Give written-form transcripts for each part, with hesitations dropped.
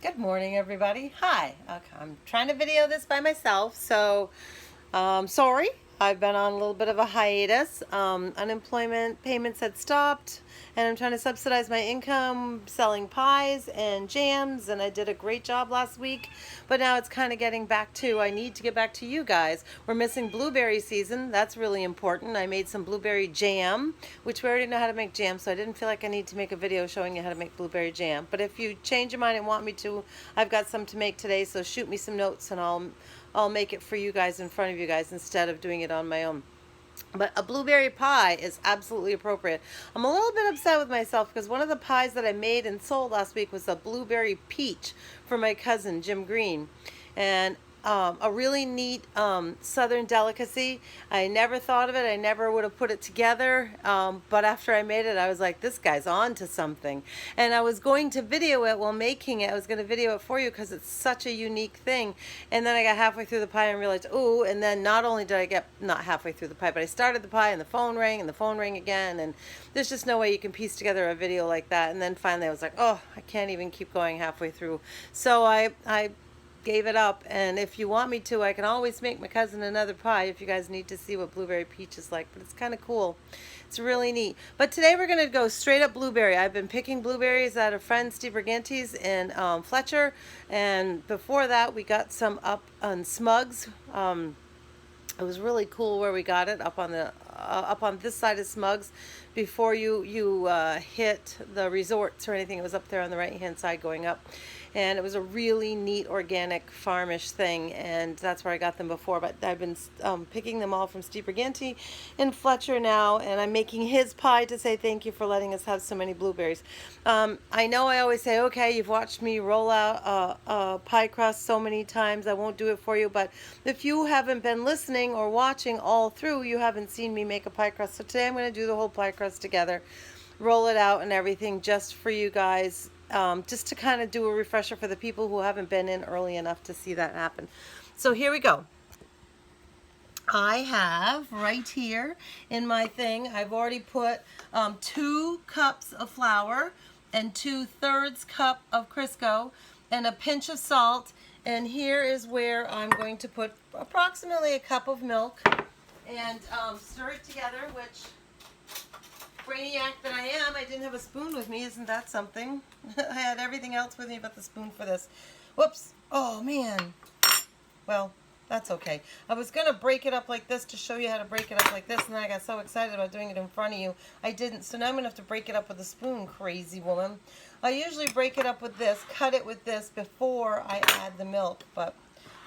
Good morning, everybody. Hi. Okay, I'm trying to video this by myself, so sorry. I've been on a little bit of a hiatus. Unemployment payments had stopped, and I'm trying to subsidize my income selling pies and jams, and I did a great job last week, but now it's kind of getting back to, I need to get back to you guys. We're missing blueberry season. That's really important. I made some blueberry jam, which we already know how to make jam, so I didn't feel like I need to make a video showing you how to make blueberry jam. But if you change your mind and want me to, I've got some to make today, so shoot me some notes and I'll make it for you guys in front of you guys instead of doing it on my own. But a blueberry pie is absolutely appropriate. I'm a little bit upset with myself because one of the pies that I made and sold last week was a blueberry peach for my cousin, Jim Green. And a really neat southern delicacy. I never thought of it. I never would have put it together. But after I made it, I was like, this guy's on to something. And I was going to video it while making it. I was going to video it for you because it's such a unique thing. And then I got halfway through the pie and realized, ooh, and then not only did I get, not halfway through the pie, but I started the pie and the phone rang again. And there's just no way you can piece together a video like that. And then finally I was like, oh, I can't even keep going halfway through. So I gave it up, and if you want me to, I can always make my cousin another pie if you guys need to see what blueberry peach is like. But it's kind of cool. It's really neat. But today we're going to go straight up blueberry. I've been picking blueberries at a friend, Steve Berganti's in Fletcher, and before that we got some up on Smugs. It was really cool where we got it up on this side of Smugs before you hit the resorts or anything. It was up there on the right hand side going up, and it was a really neat organic farmish thing, and that's where I got them before. But I've been picking them all from Steve Berganti in Fletcher now, and I'm making his pie to say thank you for letting us have so many blueberries. I know I always say, okay, you've watched me roll out a pie crust so many times, I won't do it for you, but if you haven't been listening or watching all through, you haven't seen me make a pie crust. So today I'm going to do the whole pie crust together, roll it out and everything just for you guys, just to kind of do a refresher for the people who haven't been in early enough to see that happen. So here we go. I have right here in my thing, I've already put 2 cups of flour and 2/3 cup of Crisco and a pinch of salt. And here is where I'm going to put approximately a cup of milk and stir it together, which, brainiac that I am, I didn't have a spoon with me. Isn't that something? I had everything else with me but the spoon for this. Whoops. Oh, man. Well, that's okay. I was going to break it up like this to show you how to break it up like this, and then I got so excited about doing it in front of you, I didn't. So now I'm going to have to break it up with a spoon, crazy woman. I usually break it up with this, cut it with this before I add the milk, but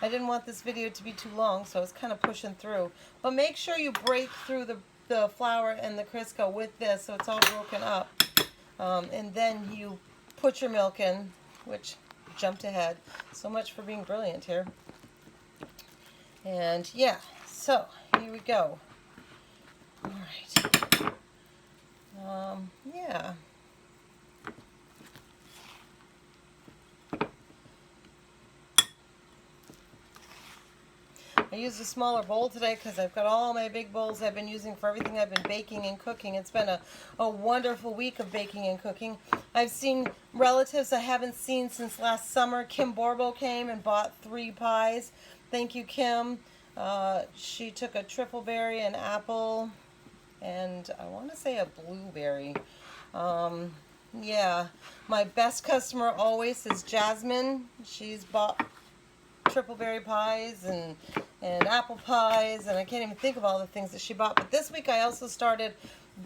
I didn't want this video to be too long, so I was kind of pushing through. But make sure you break through the flour and the Crisco with this so it's all broken up. And then you put your milk in, which jumped ahead. So much for being brilliant here. And yeah, so here we go. All right. Yeah. I used a smaller bowl today because I've got all my big bowls I've been using for everything I've been baking and cooking. It's been a wonderful week of baking and cooking. I've seen relatives I haven't seen since last summer. Kim Borbo came and bought 3 pies. Thank you, Kim. She took a triple berry, an apple, and I want to say a blueberry. Yeah, my best customer always is Jasmine. She's bought triple berry pies and apple pies, and I can't even think of all the things that she bought. But this week I also started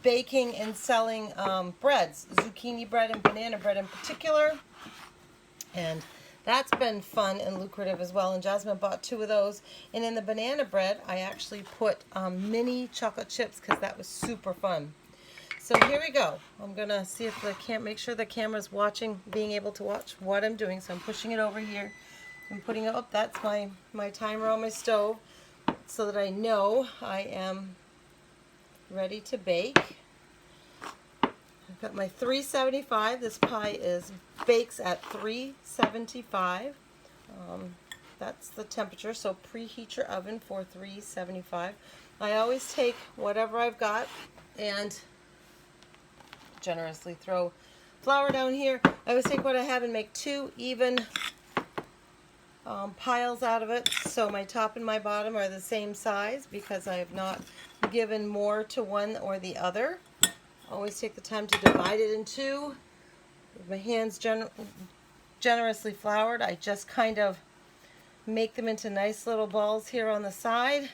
baking and selling breads, zucchini bread and banana bread in particular, and that's been fun and lucrative as well. And Jasmine bought 2 of those. And in the banana bread, I actually put mini chocolate chips because that was super fun. So here we go. I'm going to see if I can't make sure the camera's watching, being able to watch what I'm doing. So I'm pushing it over here. I'm putting it up. That's my timer on my stove so that I know I am ready to bake. I've got my 375. This pie bakes at 375. That's the temperature, so preheat your oven for 375. I always take whatever I've got and generously throw flour down here. I always take what I have and make 2 even piles out of it, so my top and my bottom are the same size because I have not given more to one or the other. Always take the time to divide it in 2. With my hands generously floured, I just kind of make them into nice little balls here on the side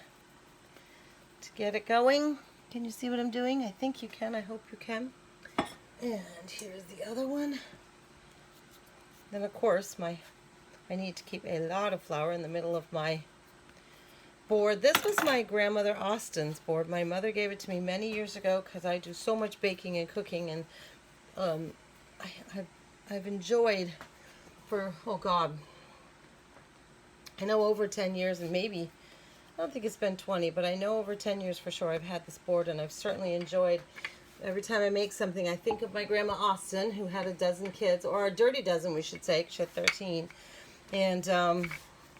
to get it going. Can you see what I'm doing? I think you can. I hope you can. And here's the other one. Then of course I need to keep a lot of flour in the middle of my board. This was my grandmother Austin's board. My mother gave it to me many years ago because I do so much baking and cooking, and I've enjoyed for, oh God, I know over 10 years, and maybe, I don't think it's been 20, but I know over 10 years for sure I've had this board, and I've certainly enjoyed. Every time I make something, I think of my grandma Austin, who had a dozen kids, or a dirty dozen, we should say, 'cause she had 13. And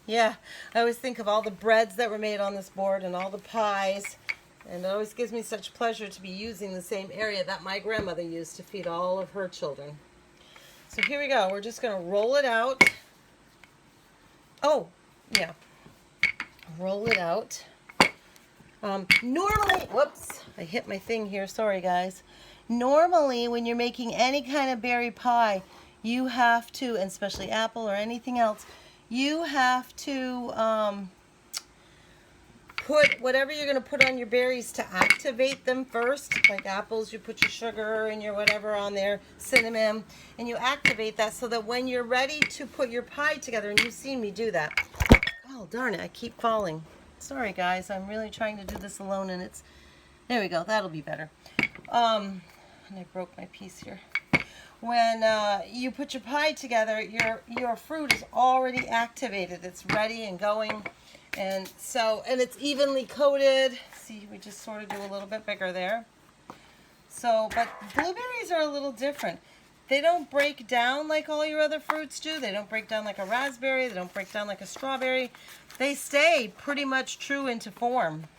yeah, I always think of all the breads that were made on this board and all the pies, and it always gives me such pleasure to be using the same area that my grandmother used to feed all of her children. So here we go. We're just going to roll it out. Oh, yeah. Roll it out. Normally, whoops, I hit my thing here. Sorry, guys. Normally, when you're making any kind of berry pie, you have to, and especially apple or anything else, you have to put whatever you're going to put on your berries to activate them first. Like apples, you put your sugar and your whatever on there, cinnamon, and you activate that so that when you're ready to put your pie together, and you've seen me do that. Oh, darn it, I keep falling. Sorry, guys, I'm really trying to do this alone, and it's, there we go, that'll be better. And I broke my piece here. When you put your pie together, your fruit is already activated. It's ready and going. And so, and it's evenly coated. See, we just sort of do a little bit bigger there. So, but blueberries are a little different. They don't break down like all your other fruits do. They don't break down like a raspberry. They don't break down like a strawberry. They stay pretty much true into form.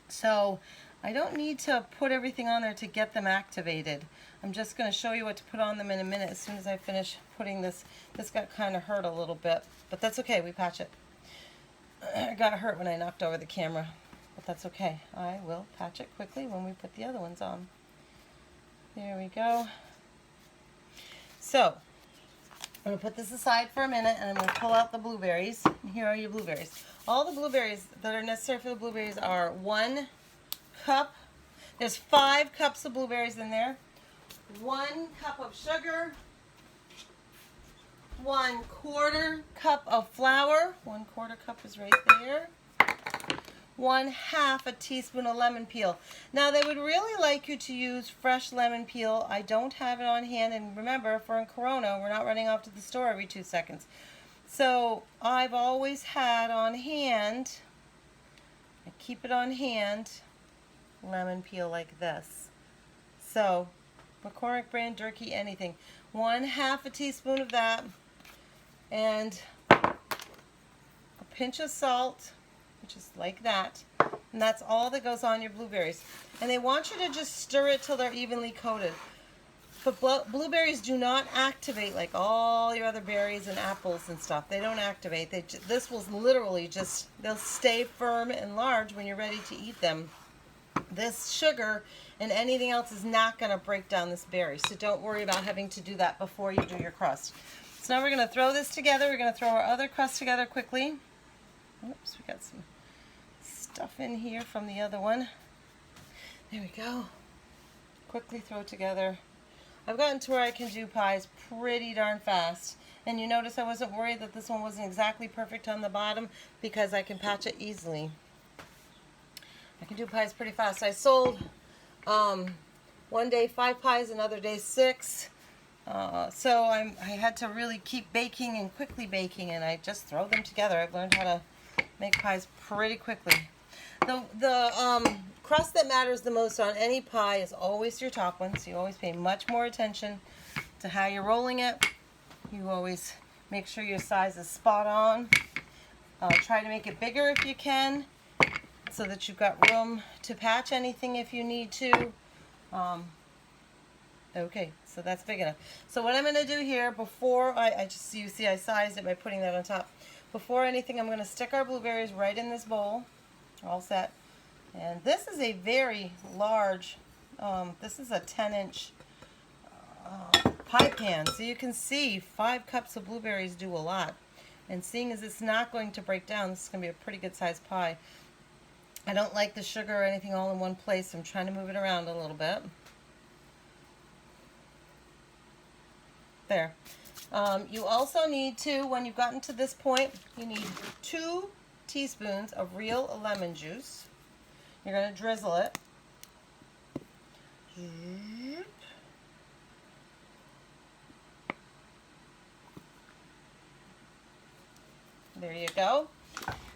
So I don't need to put everything on there to get them activated. I'm just going to show you what to put on them in a minute as soon as I finish putting this. This got kind of hurt a little bit, but that's okay. We patch it. I got hurt when I knocked over the camera, but that's okay. I will patch it quickly when we put the other ones on. There we go. So I'm going to put this aside for a minute, and I'm going to pull out the blueberries. And here are your blueberries. All the blueberries that are necessary for the blueberries are 1 cup. There's 5 cups of blueberries in there. 1 cup of sugar. 1/4 cup of flour. 1/4 cup is right there. 1/2 a teaspoon of lemon peel. Now they would really like you to use fresh lemon peel. I don't have it on hand, and remember, if we're in Corona, we're not running off to the store every 2 seconds. So I've always had on hand, I keep it on hand, lemon peel like this. So McCormick brand jerky, anything. 1/2 a teaspoon of that, and a pinch of salt, which is like that, and that's all that goes on your blueberries. And they want you to just stir it till they're evenly coated. But blueberries do not activate like all your other berries and apples and stuff. They don't activate. This will literally just, they'll stay firm and large when you're ready to eat them. This sugar and anything else is not going to break down this berry, so don't worry about having to do that before you do your crust. So now we're going to throw this together. We're going to throw our other crust together quickly. Oops, we got some stuff in here from the other one. There we go. Quickly throw it together. I've gotten to where I can do pies pretty darn fast. And you notice I wasn't worried that this one wasn't exactly perfect on the bottom because I can patch it easily. I can do pies pretty fast. I sold one day 5 pies, another day 6. So I had to really keep baking and quickly baking, and I just throw them together. I've learned how to make pies pretty quickly. The crust that matters the most on any pie is always your top one, so you always pay much more attention to how you're rolling it. You always make sure your size is spot on. Try to make it bigger if you can, so that you've got room to patch anything if you need to. Okay, so that's big enough. So what I'm going to do here, before I just, you see I sized it by putting that on top. Before anything, I'm going to stick our blueberries right in this bowl. All set. And this is a very large, this is a 10-inch pie pan. So you can see 5 cups of blueberries do a lot. And seeing as it's not going to break down, this is going to be a pretty good sized pie. I don't like the sugar or anything all in one place. So I'm trying to move it around a little bit. There. You also need to, when you've gotten to this point, you need 2 teaspoons of real lemon juice. You're going to drizzle it. There you go.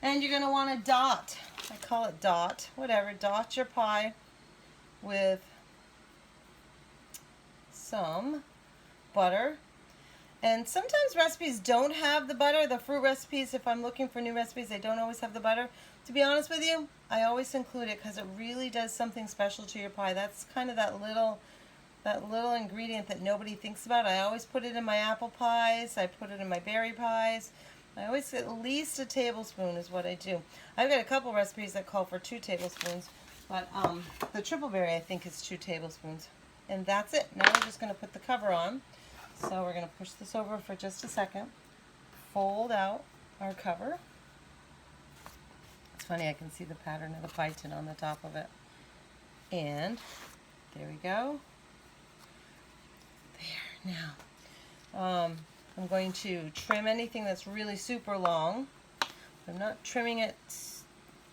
And you're going to want to dot, I call it dot, whatever, dot your pie with some butter. And sometimes recipes don't have the butter. The fruit recipes, if I'm looking for new recipes, they don't always have the butter. To be honest with you, I always include it because it really does something special to your pie. That's kind of that little ingredient that nobody thinks about. I always put it in my apple pies. I put it in my berry pies. I always, at least a tablespoon is what I do. I've got a couple recipes that call for 2 tablespoons, but the triple berry I think is 2 tablespoons. And that's it. Now we're just going to put the cover on. So we're going to push this over for just a second, fold out our cover. It's funny, I can see the pattern of the pie tin on the top of it. And there we go. There, now I'm going to trim anything that's really super long. I'm not trimming it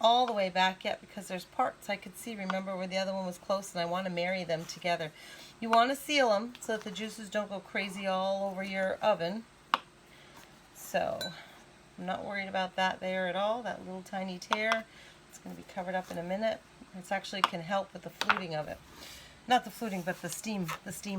all the way back yet because there's parts I could see, remember, where the other one was close, and I want to marry them together. You want to seal them so that the juices don't go crazy all over your oven. So I'm not worried about that there at all, that little tiny tear. It's going to be covered up in a minute. It actually can help with the fluting of it. Not the fluting, but the steam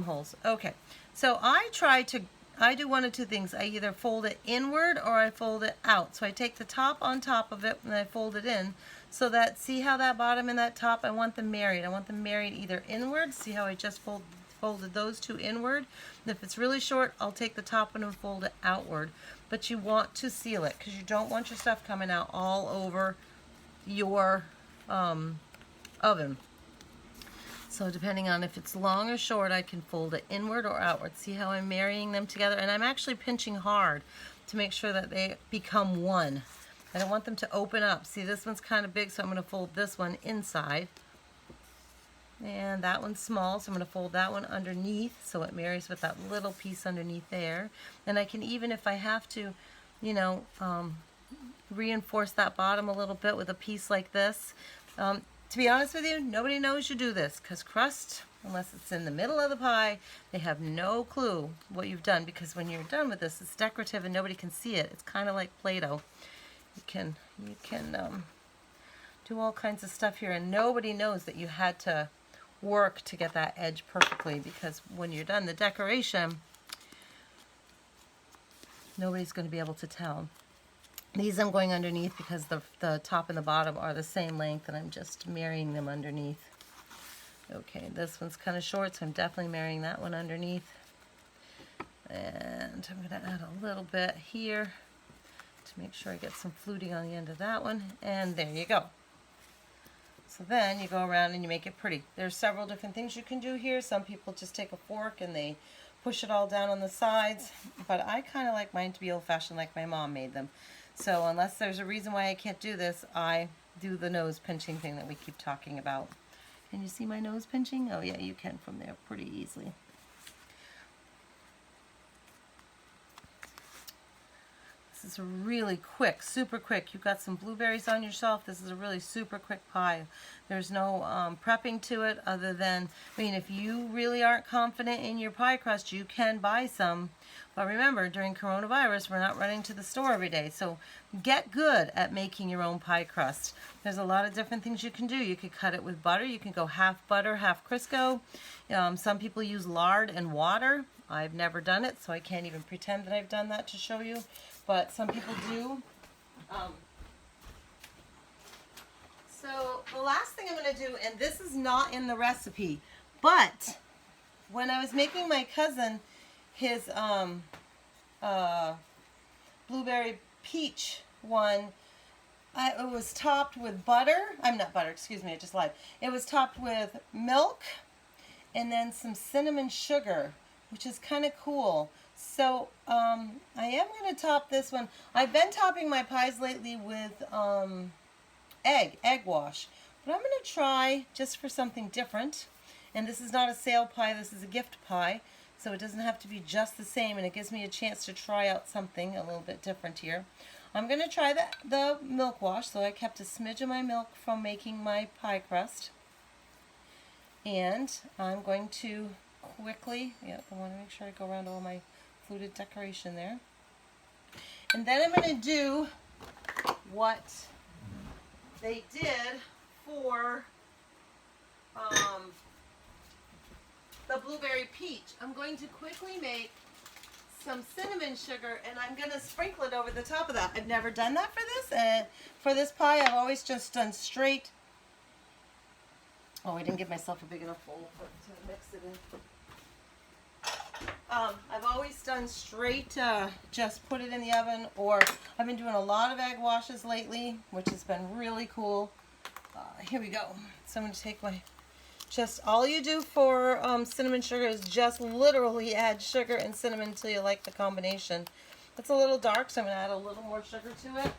holes. Okay, so I do one of 2 things. I either fold it inward or I fold it out. So I take the top on top of it and I fold it in so that, see how that bottom and that top, I want them married. I want them married either inward. See how I just folded those 2 inward? And if it's really short, I'll take the top one and fold it outward. But you want to seal it because you don't want your stuff coming out all over your oven. So depending on if it's long or short, I can fold it inward or outward. See how I'm marrying them together? And I'm actually pinching hard to make sure that they become one. I don't want them to open up. See, this one's kind of big, so I'm going to fold this one inside. And that one's small, so I'm going to fold that one underneath so it marries with that little piece underneath there. And I can even, if I have to, you know, reinforce that bottom a little bit with a piece like this. To be honest with you, nobody knows you do this because crust, unless it's in the middle of the pie, they have no clue what you've done, because when you're done with this, it's decorative and nobody can see it. It's kind of like Play-Doh. You can do all kinds of stuff here, and nobody knows that you had to work to get that edge perfectly, because when you're done the decoration, nobody's going to be able to tell. These I'm going underneath because the top and the bottom are the same length, and I'm just marrying them underneath. Okay, this one's kind of short, so I'm definitely marrying that one underneath. And I'm going to add a little bit here to make sure I get some fluting on the end of that one. And there you go. So then you go around and you make it pretty. There's several different things you can do here. Some people just take a fork and they push it all down on the sides, but I kind of like mine to be old-fashioned like my mom made them. So unless there's a reason why I can't do this, I do the nose pinching thing that we keep talking about. Can you see my nose pinching? Oh yeah, you can from there pretty easily. This is a really quick, super quick. You've got some blueberries on your shelf. This is a really super quick pie. There's no prepping to it other than, I mean, if you really aren't confident in your pie crust, you can buy some. But remember, during coronavirus, we're not running to the store every day. So get good at making your own pie crust. There's a lot of different things you can do. You could cut it with butter. You can go half butter, half Crisco. Some people use lard and water. I've never done it, so I can't even pretend that I've done that to show you. But some people do. So the last thing I'm going to do, and this is not in the recipe, but when I was making my cousin his uh, blueberry peach one, it was topped with butter. I'm not butter, excuse me, I just lied. It was topped with milk and then some cinnamon sugar, which is kind of cool. So I am going to top this one. I've been topping my pies lately with egg wash. But I'm going to try just for something different. And this is not a sale pie, this is a gift pie. So it doesn't have to be just the same, and it gives me a chance to try out something a little bit different here. I'm going to try the milk wash. So I kept a smidge of my milk from making my pie crust. And I'm going to quickly, I want to make sure I go around all my fluted decoration there. And then I'm going to do what they did for the blueberry peach. I'm going to quickly make some cinnamon sugar, and I'm going to sprinkle it over the top of that. I've never done that for this, and for this pie I've always just done straight. Oh, I didn't give myself a big enough bowl to mix it in. I've always done straight, just put it in the oven, or I've been doing a lot of egg washes lately, which has been really cool. Here we go. So I'm going to take my, just all you do for cinnamon sugar is just literally add sugar and cinnamon until you like the combination. It's a little dark, so I'm going to add a little more sugar to it.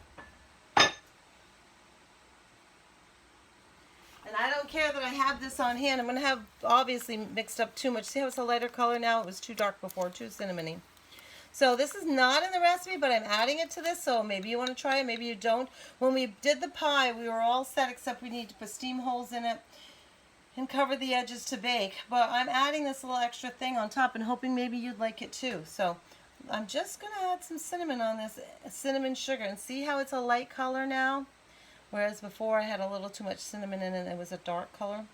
And I don't care that I have this on hand. I'm going to have obviously mixed up too much. See how it's a lighter color now? It was too dark before, too cinnamony. So this is not in the recipe, but I'm adding it to this, so maybe you want to try it, maybe you don't. When we did the pie, we were all set except we need to put steam holes in it and cover the edges to bake. But I'm adding this little extra thing on top and hoping maybe you'd like it too. So I'm just going to add some cinnamon on this, cinnamon sugar, and see how it's a light color now? Whereas before I had a little too much cinnamon in it and it was a dark color.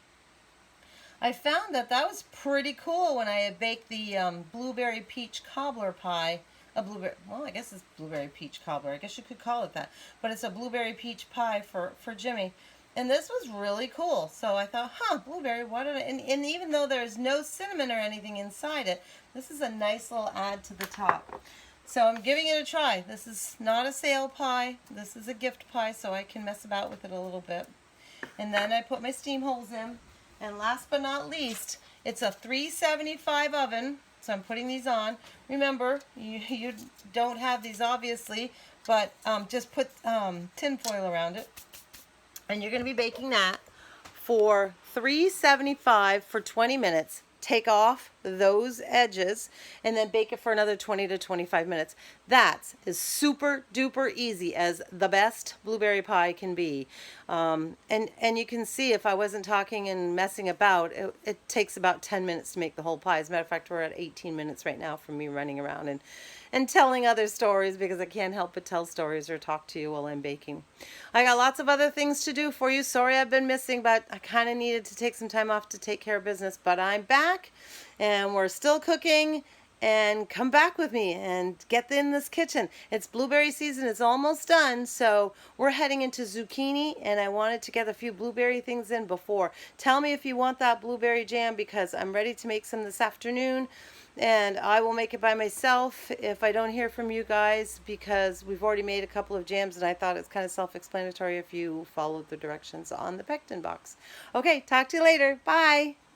I found that was pretty cool when I had baked the blueberry peach cobbler pie. Well, I guess it's blueberry peach cobbler. I guess you could call it that. But it's a blueberry peach pie for Jimmy. And this was really cool. So I thought, blueberry, why did I... And even though there's no cinnamon or anything inside it, this is a nice little add to the top. So I'm giving it a try. This is not a sale pie. This is a gift pie, so I can mess about with it a little bit. And then I put my steam holes in. And last but not least, it's a 375 oven. So I'm putting these on. Remember, you don't have these obviously, but just put tin foil around it. And you're going to be baking that for 375 for 20 minutes. Take off those edges and then bake it for another 20 to 25 minutes. That's as super duper easy as the best blueberry pie can be. And you can see if I wasn't talking and messing about, it takes about 10 minutes to make the whole pie. As a matter of fact, we're at 18 minutes right now from me running around and telling other stories because I can't help but tell stories or talk to you while I'm baking. I got lots of other things to do for you. Sorry I've been missing, but I kind of needed to take some time off to take care of business. But I'm back and we're still cooking, and come back with me and get in this kitchen. It's blueberry season. It's almost done, so we're heading into zucchini, and I wanted to get a few blueberry things in before. Tell me if you want that blueberry jam because I'm ready to make some this afternoon. And I will make it by myself if I don't hear from you guys because we've already made a couple of jams and I thought it's kind of self-explanatory if you followed the directions on the pectin box. Okay, talk to you later. Bye.